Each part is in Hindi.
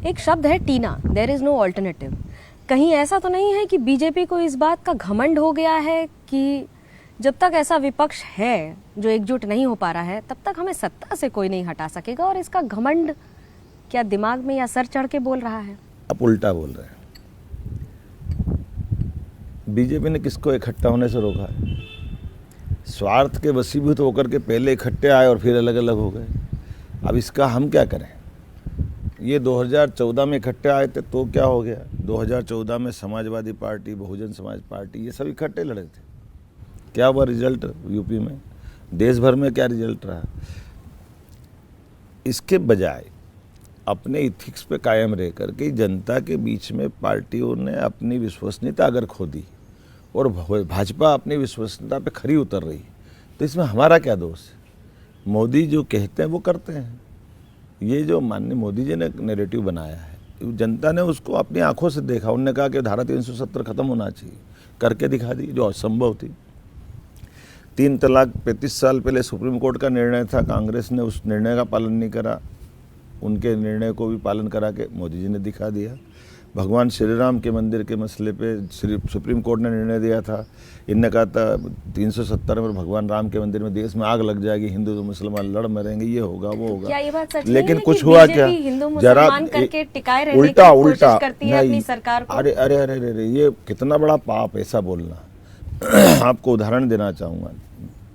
एक शब्द है टीना, देयर इज नो ऑल्टरनेटिव। कहीं ऐसा तो नहीं है कि बीजेपी को इस बात का घमंड हो गया है कि जब तक ऐसा विपक्ष है जो एकजुट नहीं हो पा रहा है तब तक हमें सत्ता से कोई नहीं हटा सकेगा, और इसका घमंड क्या दिमाग में या सर चढ़ के बोल रहा है? आप उल्टा बोल रहे हैं। बीजेपी ने किसको इकट्ठा होने से रोका है? स्वार्थ के वशीभूत होकर के पहले इकट्ठे आए और फिर अलग अलग हो गए। अब इसका हम क्या करें? ये 2014 में इकट्ठे आए थे तो क्या हो गया? 2014 में समाजवादी पार्टी, बहुजन समाज पार्टी, ये सब इकट्ठे लड़े थे। क्या हुआ रिजल्ट यूपी में? देश भर में क्या रिजल्ट रहा? इसके बजाय अपने इथिक्स पे कायम रह करके जनता के बीच में पार्टियों ने अपनी विश्वसनीयता अगर खो दी और भाजपा अपनी विश्वसनीयता पे खरी उतर रही, तो इसमें हमारा क्या दोष है? मोदी जो कहते हैं वो करते हैं। ये जो माननीय मोदी जी ने नैरेटिव बनाया है, जनता ने उसको अपनी आंखों से देखा। उन्होंने कहा कि धारा 370 खत्म होना चाहिए, करके दिखा दी, जो असंभव थी। 3 तलाक 35 साल पहले सुप्रीम कोर्ट का निर्णय था, कांग्रेस ने उस निर्णय का पालन नहीं करा। उनके निर्णय को भी पालन करा के मोदी जी ने दिखा दिया। भगवान श्री राम के मंदिर के मसले पे सुप्रीम कोर्ट ने निर्णय दिया था। इनने कहा था 370 में भगवान राम के मंदिर में देश में आग लग जाएगी, हिंदू तो मुसलमान लड़ मरेंगे, ये होगा वो होगा। क्या ये बात सच लेकिन है कुछ कि हुआ बीजेपी क्या? हिंदू मुसलमान करके टिकाए रहने की उल्टा कोशिश करती है अपनी सरकार को? अरे अरे अरे अरे, ये कितना बड़ा पाप ऐसा बोलना। आपको उदाहरण देना चाहूँगा।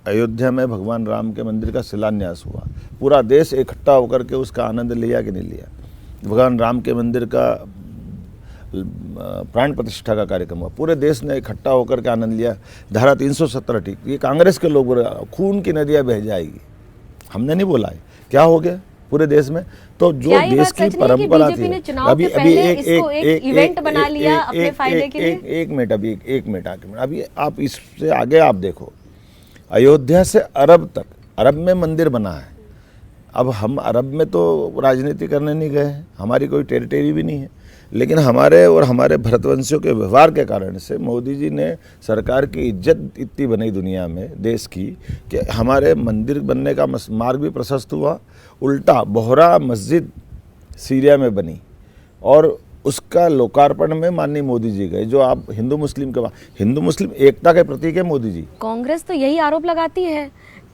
अयोध्या में भगवान राम के मंदिर का शिलान्यास हुआ, पूरा देश इकट्ठा होकर के उसका आनंद लिया कि नहीं लिया? भगवान राम के मंदिर का प्राण प्रतिष्ठा का कार्यक्रम हुआ, पूरे देश ने इकट्ठा होकर के आनंद लिया। धारा 370 ठीक, ये कांग्रेस के लोग खून की नदियाँ बह जाएगी, हमने नहीं बोला है। क्या हो गया पूरे देश में? तो जो देश की परंपरा थी, अभी एक इवेंट बना लिया अपने फायदे के लिए। एक मिनट अभी आप इससे आगे आप देखो, अयोध्या से अरब तक, अरब में मंदिर बना है। अब हम अरब में तो राजनीति करने नहीं गए हैं, हमारी कोई टेरिटरी भी नहीं है, लेकिन हमारे और हमारे भरतवंशियों के व्यवहार के कारण से मोदी जी ने सरकार की इज्जत इतनी बनाई दुनिया में देश की कि हमारे मंदिर बनने का मार्ग भी प्रशस्त हुआ। उल्टा बोहरा मस्जिद सीरिया में बनी और उसका लोकार्पण में माननीय मोदी जी गए। जो आप हिंदू मुस्लिम एकता के प्रतीक है मोदी जी। कांग्रेस तो यही आरोप लगाती है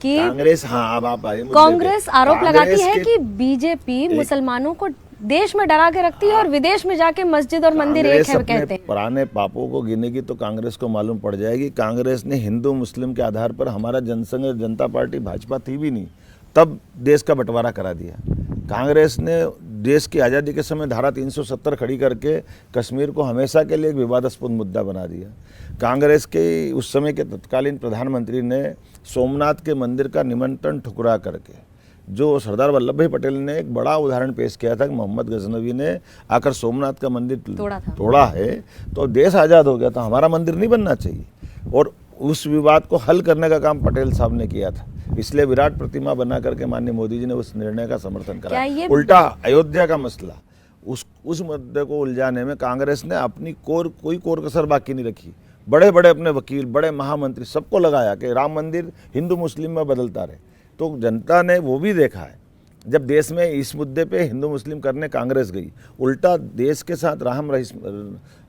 कि कांग्रेस, हाँ अब आप आए, कांग्रेस आरोप लगाती है कि बीजेपी मुसलमानों को देश में डरा के रखती है और विदेश में जाके मस्जिद और मंदिर एक है कहते हैं। पुराने पापों को गिनेगी तो कांग्रेस को मालूम पड़ जाएगी। कांग्रेस ने हिंदू मुस्लिम के आधार पर, हमारा जनसंघ जनता पार्टी भाजपा थी भी नहीं, तब देश का बंटवारा करा दिया। कांग्रेस ने देश की आज़ादी के समय धारा 370 खड़ी करके कश्मीर को हमेशा के लिए एक विवादास्पद मुद्दा बना दिया। कांग्रेस के उस समय के तत्कालीन प्रधानमंत्री ने सोमनाथ के मंदिर का निमंत्रण ठुकरा करके, जो सरदार वल्लभ भाई पटेल ने एक बड़ा उदाहरण पेश किया था कि मोहम्मद गजनवी ने आकर सोमनाथ का मंदिर तोड़ा है तो देश आज़ाद हो गया, तो हमारा मंदिर नहीं बनना चाहिए। और उस विवाद को हल करने का काम पटेल साहब ने किया था, इसलिए विराट प्रतिमा बना करके माननीय मोदी जी ने उस निर्णय का समर्थन करा। उल्टा अयोध्या का मसला, उस मुद्दे को उलझाने में कांग्रेस ने अपनी कोई कोर कसर बाकी नहीं रखी। बड़े बड़े अपने वकील, बड़े महामंत्री सबको लगाया कि राम मंदिर हिंदू मुस्लिम में बदलता रहे। तो जनता ने वो भी देखा है, जब देश में इस मुद्दे पे हिंदू मुस्लिम करने कांग्रेस गई, उल्टा देश के साथ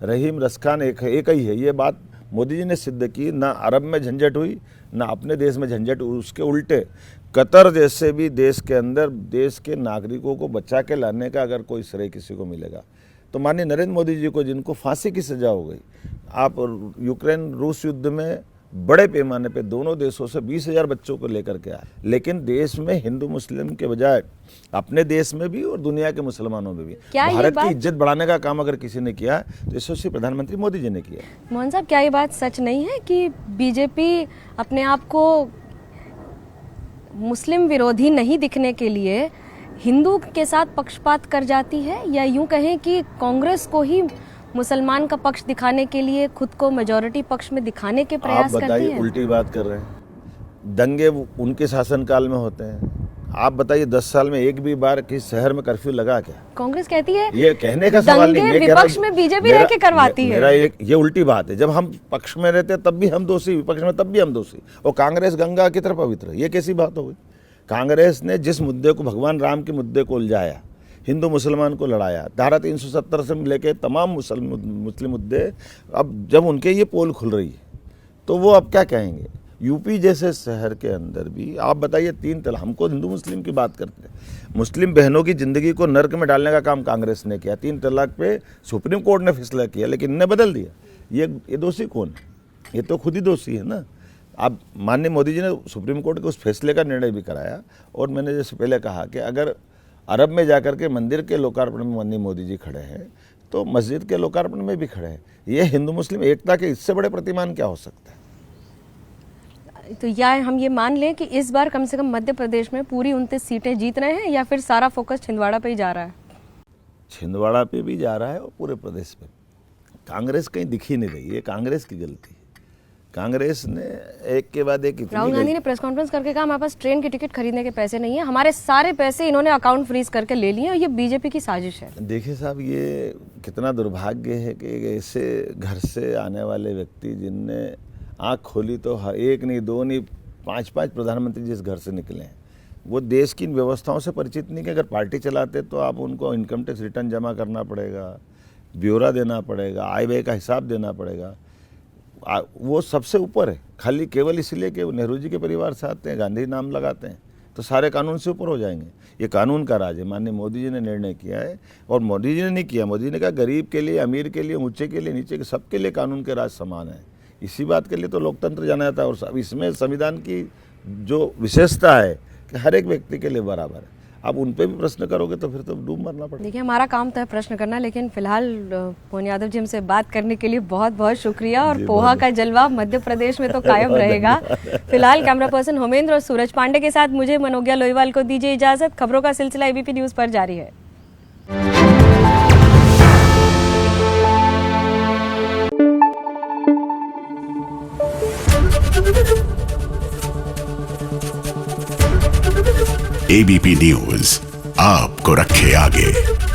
रहीम रसखान एक ही है। ये बात मोदी जी ने सिद्ध की। ना अरब में झंझट हुई, ना अपने देश में झंझट हुई। उसके उल्टे कतर जैसे भी देश के अंदर देश के नागरिकों को बचा के लाने का अगर कोई श्रेय किसी को मिलेगा तो माननीय नरेंद्र मोदी जी को, जिनको फांसी की सजा हो गई। आप यूक्रेन रूस युद्ध में बड़े पैमाने पे दोनों देशों से 20,000 बच्चों को लेकर के आए, लेकिन देश में हिंदू मुस्लिम के बजाय अपने देश में भी और दुनिया के मुसलमानों में भी भारत की इज्जत बढ़ाने का काम अगर किसी ने किया तो यशस्वी प्रधानमंत्री मोदी जी ने किया। मोहन साहब, क्या ये बात सच नहीं है कि बीजेपी अपने आप को मुस्लिम विरोधी नहीं दिखने के लिए हिंदू के साथ पक्षपात कर जाती है, या यूं कहें कि कांग्रेस को ही मुसलमान का पक्ष दिखाने के लिए खुद को मेजॉरिटी पक्ष में दिखाने के प्रयास करती है? आप बताइए, उल्टी बात कर रहे हैं। दंगे उनके शासनकाल में होते हैं। आप बताइए 10 साल में एक भी बार किस शहर में कर्फ्यू लगा क्या? कांग्रेस कहती है ये कहने का सवाल नहीं, मैं विपक्ष में बीजेपी रह के करवाती है। मेरा ये उल्टी बात है। जब हम पक्ष में रहते तब भी हम दोषी, विपक्ष में तब भी हम दोषी, और कांग्रेस गंगा की तरह पवित्र। ये कैसी बात हो गई? कांग्रेस ने जिस मुद्दे को, भगवान राम के मुद्दे को उलझाया, हिंदू मुसलमान को लड़ाया, धारा 370 से लेके तमाम मुस्लिम मुद्दे, अब जब उनके ये पोल खुल रही है तो वो अब क्या कहेंगे। यूपी जैसे शहर के अंदर भी आप बताइए 3 तलाक, हमको हिंदू मुस्लिम की बात करते हैं, मुस्लिम बहनों की ज़िंदगी को नर्क में डालने का काम कांग्रेस ने किया। 3 तलाक पे सुप्रीम कोर्ट ने फैसला किया, लेकिन इन्हें बदल दिया। ये दोषी कौन है? ये तो खुद ही दोषी है ना। अब माननीय मोदी जी ने सुप्रीम कोर्ट के उस फैसले का निर्णय भी कराया, और मैंने जैसे पहले कहा कि अगर अरब में जाकर के मंदिर के लोकार्पण में माननीय मोदी जी खड़े हैं तो मस्जिद के लोकार्पण में भी खड़े हैं। ये हिंदू मुस्लिम एकता के इससे बड़े प्रतिमान क्या हो सकता है? तो या हम ये मान लें कि इस बार कम से कम मध्य प्रदेश में पूरी 29 सीटें जीत रहे हैं, या फिर सारा फोकस छिंदवाड़ा पे ही जा रहा है? छिंदवाड़ा पे भी जा रहा है और पूरे प्रदेश पे। कांग्रेस कहीं दिख ही नहीं रही, ये कांग्रेस की गलती है। कांग्रेस ने एक के बाद एक राहुल गांधी ने प्रेस कॉन्फ्रेंस करके कहा हमारे पास ट्रेन की टिकट खरीदने के पैसे नहीं है, हमारे सारे पैसे इन्होंने अकाउंट फ्रीज करके ले लिए और ये बीजेपी की साजिश है। देखिए साहब, ये कितना दुर्भाग्य है कि ऐसे घर से आने वाले व्यक्ति जिनने आँख खोली तो एक नहीं, 2 नहीं, 5 प्रधानमंत्री जिस घर से निकले हैं, वो देश की इन व्यवस्थाओं से परिचित नहीं कि अगर पार्टी चलाते तो आप उनको इनकम टैक्स रिटर्न जमा करना पड़ेगा, ब्यौरा देना पड़ेगा, आय व्यय का हिसाब देना पड़ेगा। वो सबसे ऊपर है, खाली केवल इसलिए कि वो नेहरू जी के परिवार से आते हैं, गांधी नाम लगाते हैं तो सारे कानून से ऊपर हो जाएंगे। ये कानून का राज है। माननीय मोदी जी ने निर्णय किया है, और मोदी जी ने नहीं किया, मोदी जी ने कहा गरीब के लिए, अमीर के लिए, ऊंचे के लिए, नीचे के, सबके लिए कानून के राज समान है। इसी बात के लिए तो लोकतंत्र जाना जाता है, और इसमें संविधान की जो विशेषता है कि हर एक व्यक्ति के लिए बराबर है। आप उन पे भी प्रश्न करोगे तो फिर तो डूब मरना पड़ेगा। देखिए, हमारा काम तो है प्रश्न करना, लेकिन फिलहाल मोहन यादव जी हमसे बात करने के लिए बहुत बहुत शुक्रिया, और पोहा का जलवा मध्य प्रदेश में तो कायम रहेगा। फिलहाल कैमरा पर्सन होमेंद्र और सूरज पांडे के साथ मुझे मनोज्ञा लोईवाल को दीजिए इजाजत। खबरों का सिलसिला एबीपी न्यूज पर जारी है। एबीपी न्यूज आपको रखे आगे।